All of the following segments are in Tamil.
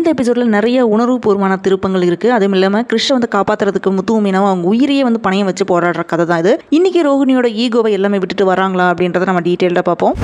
இந்த எபிசோடில் நிறைய உணர்வுபூர்வமான திருப்பங்கள் இருக்குது. அதுவும் இல்லாமல் கிறிஷை வந்து காப்பாற்றுறதுக்கு முத்துவும் மீனாவும் அவங்க உயிரையே வந்து பணையம் வச்சு போராடுற கதை தான் இது. இன்றைக்கி ரோஹிணியோட ஈகோவை எல்லாமே விட்டுட்டு வராங்களா அப்படின்றத நம்ம டீட்டெயில்டாக பார்ப்போம்.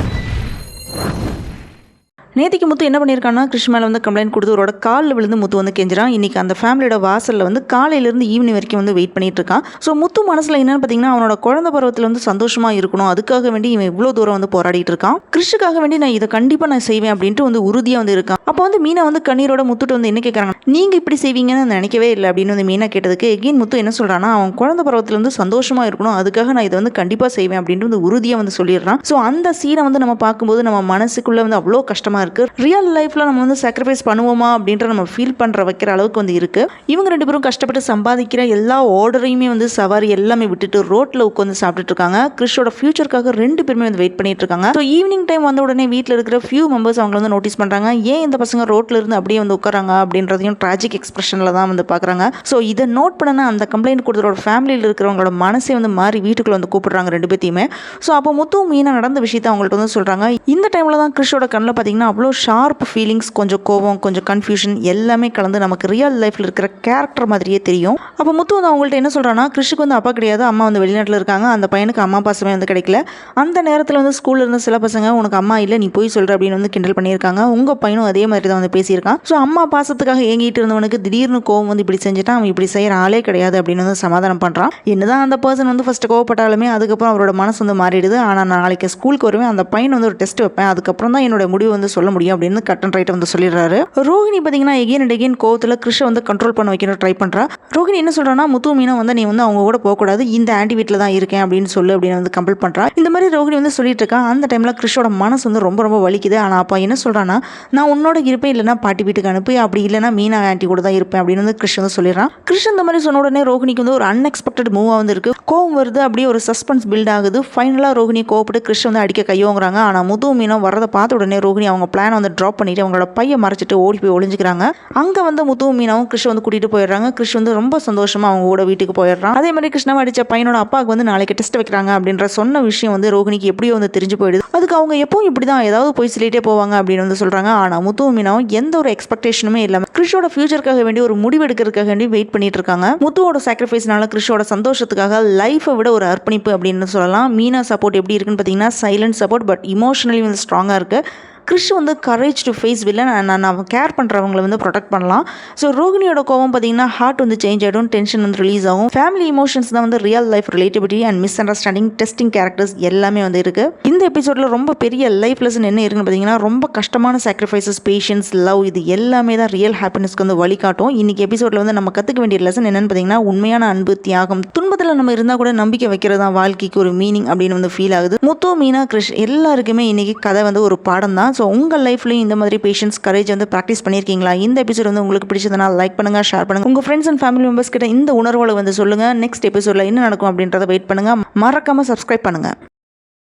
நேற்றுக்கு முத்து என்ன பண்ணியிருக்கான்னா கிறிஷ் மேலே வந்து கம்ப்ளைண்ட் கொடுத்து அவரோட காலில் விழுந்து முத்து வந்து கெஞ்சிரான். இன்றைக்கி அந்த ஃபேமிலியோட வாசலில் வந்து காலையிலேருந்து ஈவினிங் வரைக்கும் வந்து வெயிட் பண்ணிட்டு இருக்கான். ஸோ முத்து மனசில் என்னென்னு பார்த்தீங்கன்னா அவனோட குழந்தை பருவத்தில் வந்து சந்தோஷமாக இருக்கணும், அதுக்காக வேண்டி இவன் இவ்வளோ தூரம் வந்து போராடிட்டு இருக்கான். கிறிஷுக்காக வேண்டி நான் இதை கண்டிப்பாக நான் செய்வேன் அப்படின்ட்டு வந்து உறுதியாக வந்து இருக்கான். அப்போ வந்து மீனா வந்து கண்ணீரோட முத்துட்டு வந்து என்ன கேட்குறாங்க, நீங்கள் இப்படி செய்வீங்கன்னு நினைக்கவே இல்லை அப்படின்னு வந்து மீனா கேட்டதுக்கு எகெயின் முத்து என்ன சொல்கிறான்னா அவன் குழந்தை பருவத்தில் வந்து சந்தோஷமாக இருக்கணும், அதுக்காக நான் இதை வந்து கண்டிப்பாக செய்வேன் அப்படின்ட்டு வந்து உறுதியாக வந்து சொல்லிடுறான். ஸோ அந்த சீனை வந்து நம்ம பார்க்கும்போது நம்ம மனசுக்குள்ளே வந்து அவ்வளோ கஷ்டமாக இருக்குது. ரியல் லைஃப்பில் நம்ம வந்து சாக்ரிஃபைஸ் பண்ணுவோமா அப்படின்ற நம்ம ஃபீல் பண்ணுற வைக்கிற அளவுக்கு வந்து இருக்குது. இவங்க ரெண்டு பேரும் கஷ்டப்பட்டு சம்பாதிக்கிற எல்லா ஆர்டரையுமே வந்து சவாரி எல்லாமே விட்டுட்டு ரோட்டில் உட்காந்து சாப்பிட்டுட்டு இருக்காங்க. கிறிஷோட ஃபியூச்சருக்காக ரெண்டு பேருமே வந்து வெயிட் பண்ணிட்டு இருக்காங்க. ஸோ ஈவினிங் டைம் வந்த உடனே வீட்டில் இருக்கிற ஃபியூ மெம்பர்ஸ் அவங்களை வந்து நோட்டீஸ் பண்ணுறாங்க. ஏன் இந்த பசங்க ரோட்டில் இருந்து அப்படியே வந்து உட்காராங்க அப்படின்றதையும் ட்ராஜிக் எக்ஸ்பிரஷனில் தான் வந்து பார்க்குறாங்க. ஸோ இதை நோட் பண்ண அந்த கம்ப்ளைண்ட் கொடுத்தரோட ஃபேமிலியில் இருக்கிறவங்களோட மனசே வந்து மாறி வீட்டுக்குள்ள வந்து கூப்பிடுறாங்க ரெண்டு பேத்தையுமே. ஸோ அப்போ முத்து மீனா நடந்த விஷயத்தை அவங்கள்ட்ட வந்து சொல்கிறாங்க. இந்த டைமில் தான் கிறிஷோட கண்ணில் பார்த்தீங்கன்னா அவ்வளோ ஷார்ப் ஃபீலிங்ஸ், கொஞ்சம் கோவம், கொஞ்சம் கன்ஃபியூஷன் எல்லாமே கலந்து நமக்கு ரியல் லைஃப்பில் இருக்கிற கேரக்டர் மாதிரியே தெரியும். அப்போ முத்து வந்து அவங்கள்ட்ட என்ன சொல்கிறான்னா கிறிஷுக்கு வந்து அப்பா கிடையாது, அம்மா வந்து வெளிநாட்டில் இருக்காங்க, அந்த பையனுக்கு அம்மா பாசமே வந்து கிடைக்கல. அந்த நேரத்தில் வந்து ஸ்கூலில் இருந்த சில பசங்க உனக்கு அம்மா இல்லை நீ போய் சொல்கிற அப்படின்னு வந்து கிண்டல் பண்ணியிருக்காங்க. உங்கள் பையனும் அதே மாதிரி தான் வந்து பேசியிருக்கான். ஸோ அம்மா பாசத்துக்காக ஏங்கிட்டு இருந்தவனுக்கு திடீர்னு கோவம் வந்து இப்படி செஞ்சுட்டான், அவன் இப்படி செய்கிற ஆளே கிடையாது அப்படின்னு வந்து சமாதானம் பண்ணுறான். என்னதான் அந்த பர்சன் வந்து ஃபஸ்ட்டு கோவப்பட்டாலுமே அதுக்கப்புறம் அவரோட மனசு வந்து மாறிடுது. ஆனால் நான் நாளைக்கு ஸ்கூலுக்கு வருவேன், அந்த பையன் வந்து ஒரு டெஸ்ட் வைப்பேன், அதுக்கப்புறம் தான் என்னோட முடிவு வந்து சொல்ல முடியும் அப்படின்னு கட் அண்ட் ரைட்டை வந்து சொல்லிடுறாரு. ரோஹிணி பார்த்தீங்கன்னா எகெயின் அண்ட் எகெயின் கோவத்தில் கிறிஷை வந்து கண்ட்ரோல் பண்ண வைக்கணும் ட்ரை பண்ணுறா. ரோஹிணி என்ன சொல்கிறான்னா முத்து மீனா வந்து நீ வந்து அவங்க கூட போகக்கூடாது, இந்த ஆண்டி வீட்டில் தான் இருக்கேன் அப்படின்னு சொல்லு அப்படின்னு வந்து கம்பல் பண்ணுறா. இந்த மாதிரி ரோஹிணி வந்து சொல்லிட்டு இருக்கா. அந்த டைமில் கிறிஷோட மனசு வந்து ரொம்ப ரொம்ப வலிக்குது. ஆனால் அப்பா என்ன சொல்கிறான்னா நான் உன்னோட இருப்பேன், இல்லைனா பாட்டி வீட்டுக்கு அனுப்பி, அப்படி இல்லைனா மீனா ஆண்டி கூட தான் இருப்பேன் அப்படின்னு வந்து கிறிஷ் வந்து சொல்லிடுறான். கிறிஷ் இந்த மாதிரி சொன்ன உடனே ரோஹிணிக்கு வந்து ஒரு அன்எக்ஸ்பெக்டட் மூவாக வந்து இருக்குது. கோவம் வருது, அப்படியே ஒரு சஸ்பென்ஸ் பில்ட் ஆகுது. ஃபைனலாக ரோஹிணி கோவப்பட்டு கிறிஷ் வந்து அடிக்க கையோங்கிறாங்க. ஆனால் முத்து மீனா வரதை பார்த்த உடனே ரோஹிணி அவங்க பிளானை வந்து ட்ராப் பண்ணிட்டு அவங்களோட பையை மறைச்சிட்டு ஓடி போய் ஒளிஞ்சிக்கிறாங்க. அங்கே வந்து முத்துவும் மீனாவும் கிறிஷ் வந்து கூட்டிகிட்டு போயிடுறாங்க. கிறிஷ் வந்து ரொம்ப சந்தோஷமாக அவங்க கூட வீட்டுக்கு போயிடுறான். அதே மாதிரி கிருஷ்ணாவை அடித்த பையனோட அப்பாவுக்கு வந்து நாளைக்கு டெஸ்ட் வைக்கிறாங்க அப்படின்ற சொன்ன விஷயம் வந்து ரோஹிணிக்கு எப்படியோ வந்து தெரிஞ்சு போயிடுது. அதுக்கு அவங்க எப்பவும் இப்படி தான் ஏதாவது போய் சொல்லிட்டே போவாங்க அப்படின்னு வந்து சொல்கிறாங்க. ஆனால் முத்துவும் மீனாவும் எந்த ஒரு எக்ஸ்பெக்டேஷனுமே இல்லாமல் கிறிஷோட ஃபியூச்சருக்காக வேண்டி ஒரு முடிவு எடுக்கிறதுக்காக வேண்டி வெயிட் பண்ணிட்டு இருக்காங்க. முத்துவோட சாக்ரிஃபைஸ்னால கிறிஷோட சந்தோஷத்துக்காக லைஃபை விட ஒரு அர்ப்பணிப்பு அப்படின்னு சொல்லலாம். மீனா சப்போர்ட் எப்படி இருக்குன்னு பார்த்தீங்கன்னா சைலண்ட் சப்போர்ட், பட் இமோஷனலி வந்து ஸ்ட்ராங்காக இருக்குது. கிறிஷ் வந்து கரேஜ் டு ஃபேஸ் வில்லன், நான் கேர் பண்ணுறவங்களை வந்து ப்ரொடெக்ட் பண்ணலாம். ஸோ ரோஹிணியோட கோவம் பார்த்தீங்கன்னா ஹார்ட் வந்து சேஞ்ச் ஆகிடும், டென்ஷன் வந்து ரிலீஸ் ஆகும். ஃபேமிலி இமோஷன்ஸ் தான் வந்து real life relativity and miss understanding, testing characters எல்லாமே வந்து இருக்குது. இந்த எபிசோடில் ரொம்ப பெரிய லைஃப் லெசன் என்ன இருக்குன்னு பார்த்தீங்கன்னா ரொம்ப கஷ்டமான சாக்ரிஃபைசஸ், பேஷன்ஸ், லவ் இது எல்லாமே தான் ரியல் ஹாப்பினஸ்க்கு வந்து வழிகாட்டும். இன்றைக்கி எபிசோடில் வந்து நம்ம கற்றுக்க வேண்டிய லெசன் என்னென்னு பார்த்தீங்கன்னா உண்மையான அன்பு, தியாகம், துன்பத்தில் நம்ம இருந்தால் கூட நம்பிக்கை வைக்கிறது தான் வாழ்க்கைக்கு ஒரு மீனிங் அப்படின்னு வந்து ஃபீல் ஆகுது. முத்து, மீனா, கிறிஷ் எல்லாருக்குமே இன்றைக்கி கதை வந்து ஒரு பாடம் தான். ஸோ உங்கள் லைஃப்லையும் இந்த மாதிரி பேஷன்ஸ், கரேஜ் வந்து ப்ராக்டிஸ் பண்ணியிருக்கீங்களா? இந்த எபிசோட் வந்து உங்களுக்கு பிடிச்சதுனா லைக் பண்ணுங்கள், ஷேர் பண்ணுங்கள். உங்கள் ஃப்ரெண்ட்ஸ் அண்ட் ஃபேமிலி மெம்பர்ஸ் கிட்ட இந்த உணர்வுகளை வந்து சொல்லுங்கள். நெக்ஸ்ட் எபிசோடில் என்ன நடக்கும் அப்படின்றத வெயிட் பண்ணுங்கள். மறக்காமல் சப்ஸ்கிரைப் பண்ணுங்கள்.